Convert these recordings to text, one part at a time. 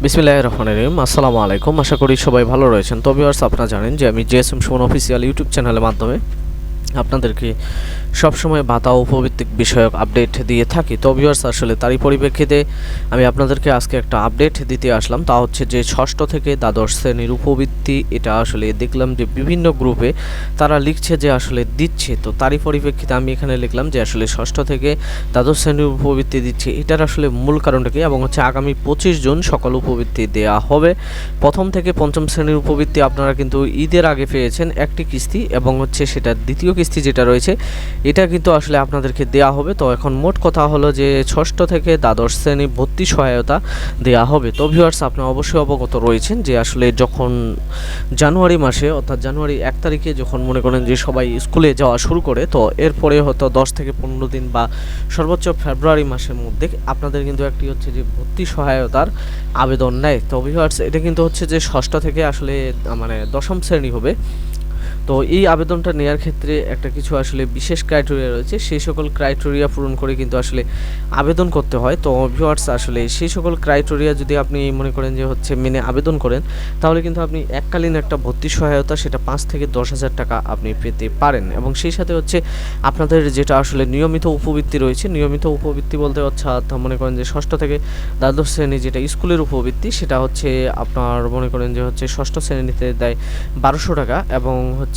বিসমিল্লাহির রহমানির রহিম। আসসালামু আলাইকুম। আশা করি সবাই ভালো রয়েছেন। তো ভিউয়ার্স, আপনারা জানেন যে আমি জেএসএম সুমন অফিসিয়াল ইউটিউব চ্যানেলের মাধ্যমে আপনাদেরকে সবসময় ভাতা ও উপভিত্তিক বিষয়ক আপডেট দিয়ে থাকি। তো ভিউয়ার্স, আসলে তারই পরিপ্রেক্ষিতে আমি আপনাদেরকে আজকে একটা আপডেট দিতে আসলাম। তা হচ্ছে যে ষষ্ঠ থেকে দ্বাদশ শ্রেণীর উপবৃত্তি, এটা আসলে দেখলাম যে বিভিন্ন গ্রুপে তারা লিখছে যে আসলে দিচ্ছে। তো তারই পরিপ্রেক্ষিতে আমি এখানে লিখলাম যে আসলে ষষ্ঠ থেকে দ্বাদশ শ্রেণীর উপবৃত্তি দিচ্ছে। এটার আসলে মূল কারণটা কি, এবং হচ্ছে আগামী 25 জুন সকল উপবৃত্তি দেওয়া হবে। প্রথম থেকে পঞ্চম শ্রেণীর উপবৃত্তি আপনারা কিন্তু ঈদের আগে পেয়েছেন একটি কিস্তি, এবং হচ্ছে সেটা দ্বিতীয় কিস্তি যেটা রয়েছে এটা কিন্তু আসলে আপনাদেরকে দেয়া হবে। তো এখন মোট কথা হলো যে ষষ্ঠ থেকে দ্বাদশ শ্রেণী ভর্তি সহায়তা দেয়া হবে। তো ভিউয়ার্স, আপনারা অবশ্যই অবগত রয়েছেন যে আসলে যখন জানুয়ারি মাসে অর্থাৎ জানুয়ারি 1 তারিখে যখন মনে করেন যে সবাই স্কুলে যাওয়া শুরু করে, তো এরপরে হয়তো 10 থেকে 15 দিন বা সর্বোচ্চ ফেব্রুয়ারি মাসের মধ্যে আপনাদের কিন্তু একটি হচ্ছে যে ভর্তি সহায়তার আবেদন নেয়। তো ভিউয়ার্স, এটা কিন্তু হচ্ছে যে ষষ্ঠ থেকে আসলে মানে দশম শ্রেণী হবে। তো এই আবেদনটা নেওয়ার ক্ষেত্রে একটা কিছু আসলে বিশেষ ক্রাইটেরিয়া রয়েছে, সেই সকল ক্রাইটেরিয়া পূরণ করে কিন্তু আসলে আবেদন করতে হয়। তো ভিউয়ার্স, আসলে সেই সকল ক্রাইটেরিয়া যদি আপনি মনে করেন যে হচ্ছে মেনে আবেদন করেন, তাহলে কিন্তু আপনি এককালীন একটা ভর্তি সহায়তা সেটা 5 থেকে 10,000 টাকা আপনি পেতে পারেন। এবং সেই সাথে হচ্ছে আপনাদের যেটা আসলে নিয়মিত উপবৃত্তি রয়েছে, নিয়মিত উপবৃত্তি বলতে অর্থাৎ মনে করেন যে ষষ্ঠ থেকে দ্বাদশ শ্রেণী যেটা স্কুলের উপবৃত্তি, সেটা হচ্ছে আপনার মনে করেন যে হচ্ছে ষষ্ঠ শ্রেণীতে দেয় 1200 টাকা, এবং হচ্ছে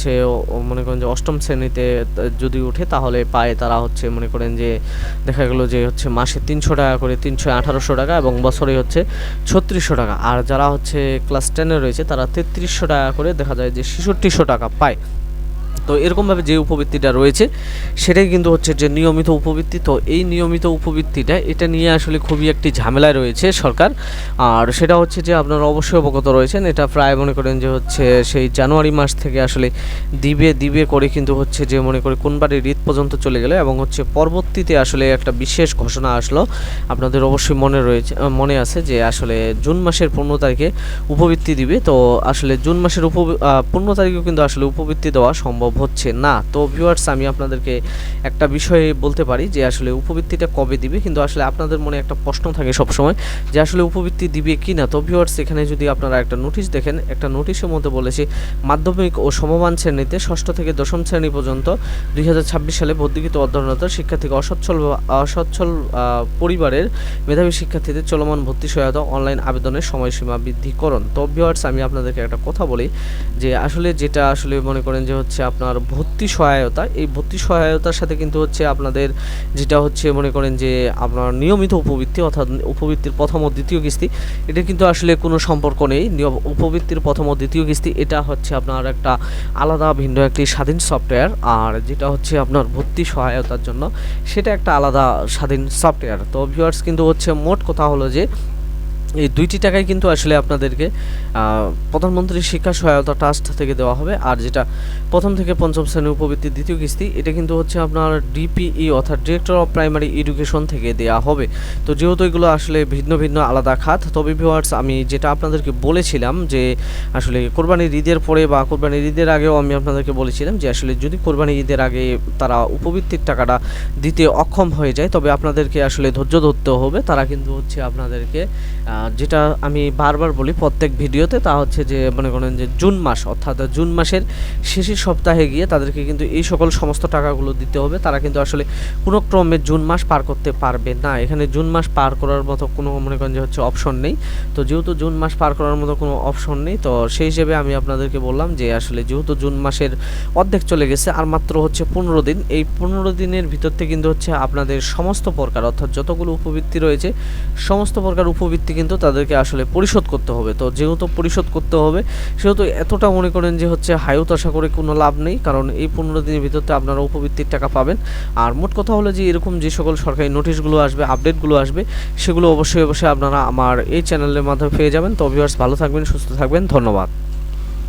মনে করেন যে অষ্টম শ্রেণীতে যদি উঠে তাহলে পায় তারা হচ্ছে মনে করেন যে দেখা গেল যে হচ্ছে মাসে 300 টাকা করে, 1800 টাকা, এবং বছরে হচ্ছে 3600 টাকা। আর যারা হচ্ছে ক্লাস 10-এ রয়েছে তারা 3300 টাকা করে, দেখা যায় যে 6600 টাকা পায়। তো এরকমভাবে যে উপবৃত্তিটা রয়েছে সেটাই কিন্তু হচ্ছে যে নিয়মিত উপবৃত্তি। তো এই নিয়মিত উপবৃত্তিটা এটা নিয়ে আসলে খুবই একটি ঝামেলায় রয়েছে সরকার। আর সেটা হচ্ছে যে আপনারা অবশ্যই অবগত রয়েছেন, এটা প্রায় মনে করেন যে হচ্ছে সেই জানুয়ারি মাস থেকে আসলে দিবে করে কিন্তু হচ্ছে যে মনে করে কোনবারে ঈদ পর্যন্ত চলে গেলে, এবং হচ্ছে পরবর্তীতে আসলে একটা বিশেষ ঘোষণা আসলো, আপনাদের অবশ্যই মনে আছে যে আসলে জুন মাসের 15 তারিখে উপবৃত্তি দিবে। তো আসলে জুন মাসের 15 তারিখেও কিন্তু আসলে উপবৃত্তি দেওয়া সম্ভব হচ্ছে না। তো ভিউয়ার্স, আমি আপনাদেরকে একটা বিষয় বলতে পারি যে আসলে উপবৃত্তিটা কবে দিবে, কিন্তু আসলে আপনাদের মনে একটা প্রশ্ন থাকে সবসময় যে আসলে উপবৃত্তি দিবে কি না। তো ভিউয়ার্স, এখানে যদি আপনারা একটা নোটিশ দেখেন, একটা নোটিশের মধ্যে বলেছে মাধ্যমিক ও সমমান শ্রেণীতে ষষ্ঠ থেকে দশম শ্রেণী পর্যন্ত 2026 সালে ভর্তিকৃত অধ্যয়নরত শিক্ষার্থীকে অসচ্ছল পরিবারের মেধাবী শিক্ষার্থীদের চলমান ভর্তি সহায়তা অনলাইন আবেদনের সময়সীমা বৃদ্ধিকরণ। তো ভিউয়ার্স, আমি আপনাদেরকে একটা কথা বলি যে আসলে যেটা আসলে মনে করেন যে হচ্ছে আপনার ভর্তি সহায়তা, এই ভর্তি সহায়তার সাথে কিন্তু হচ্ছে আপনাদের যেটা হচ্ছে মনে করেন যে আপনার নিয়মিত উপবৃত্তি অর্থাৎ উপবৃত্তির প্রথম ও দ্বিতীয় কিস্তি, এটা কিন্তু আসলে কোনো সম্পর্ক নেই। উপবৃত্তির প্রথম ও দ্বিতীয় কিস্তি এটা হচ্ছে আপনার একটা আলাদা ভিন্ন একটি স্বাধীন সফটওয়্যার, আর যেটা হচ্ছে আপনার ভর্তি সহায়তার জন্য সেটা একটা আলাদা স্বাধীন সফটওয়্যার। তো ভিউয়ার্স, কিন্তু হচ্ছে মোট কথা হলো যে এই দুইটি টাকাই কিন্তু আসলে আপনাদেরকে প্রধানমন্ত্রী শিক্ষা সহায়তা ট্রাস্ট থেকে দেওয়া হবে। আর যেটা প্রথম থেকে পঞ্চম শ্রেণীর উপবৃত্তির দ্বিতীয় কিস্তি, এটা কিন্তু হচ্ছে আপনার ডিপিই অর্থাৎ ডিরেক্টর অফ প্রাইমারি এডুকেশন থেকে দেওয়া হবে। তো যেহেতু এগুলো আসলে ভিন্ন ভিন্ন আলাদা খাত, তবে ভিউয়ার্স, আমি যেটা আপনাদেরকে বলেছিলাম যে আসলে কোরবানির ঈদের পরে বা কোরবানির ঈদের আগেও আমি আপনাদেরকে বলেছিলাম যে আসলে যদি কোরবানির ঈদের আগে তারা উপবৃত্তির টাকাটা দিতে অক্ষম হয়ে যায়, তবে আপনাদেরকে আসলে ধৈর্য ধরতে হবে। তারা কিন্তু হচ্ছে আপনাদেরকে যেটা আমি বারবার বলি প্রত্যেক ভিডিওতে, তা হচ্ছে যে মনে করেন যে জুন মাস অর্থাৎ জুন মাসের শেষের সপ্তাহে গিয়ে তাদেরকে কিন্তু এই সকল সমস্ত টাকাগুলো দিতে হবে। তারা কিন্তু আসলে কোনো ক্রমে জুন মাস পার করতে পারবে না। এখানে জুন মাস পার করার মতো কোনো মনে করেন যে হচ্ছে অপশন নেই। তো যেহেতু জুন মাস পার করার মতো কোনো অপশন নেই, তো সেই হিসেবে আমি আপনাদেরকে বললাম যে আসলে যেহেতু জুন মাসের অর্ধেক চলে গেছে, আর মাত্র হচ্ছে 15 দিন, এই 15 দিনের ভিতর থেকে কিন্তু হচ্ছে আপনাদের সমস্ত প্রকার অর্থাৎ যতগুলো উপবৃত্তি রয়েছে সমস্ত প্রকার উপবৃত্তি কিন্তু তাদেরকে আসলে পরিশোধ করতে হবে। তো যেহেতু পরিশোধ করতে হবে, সেহেতু এতটা মনে করেন যে হচ্ছে হায়ুত আশা করে কোনো লাভ নেই, কারণ এই 15 দিনের ভিতরতে আপনারা উপবৃত্তির টাকা পাবেন। আর মোট কথা হলো যে এরকম যে সকল সরকারি নোটিশগুলো আসবে, আপডেটগুলো আসবে, সেগুলো অবশ্যই আপনারা আমার এই চ্যানেলের মাধ্যমে পেয়ে যাবেন। তো ভিউয়ার্স, ভালো থাকবেন, সুস্থ থাকবেন, ধন্যবাদ।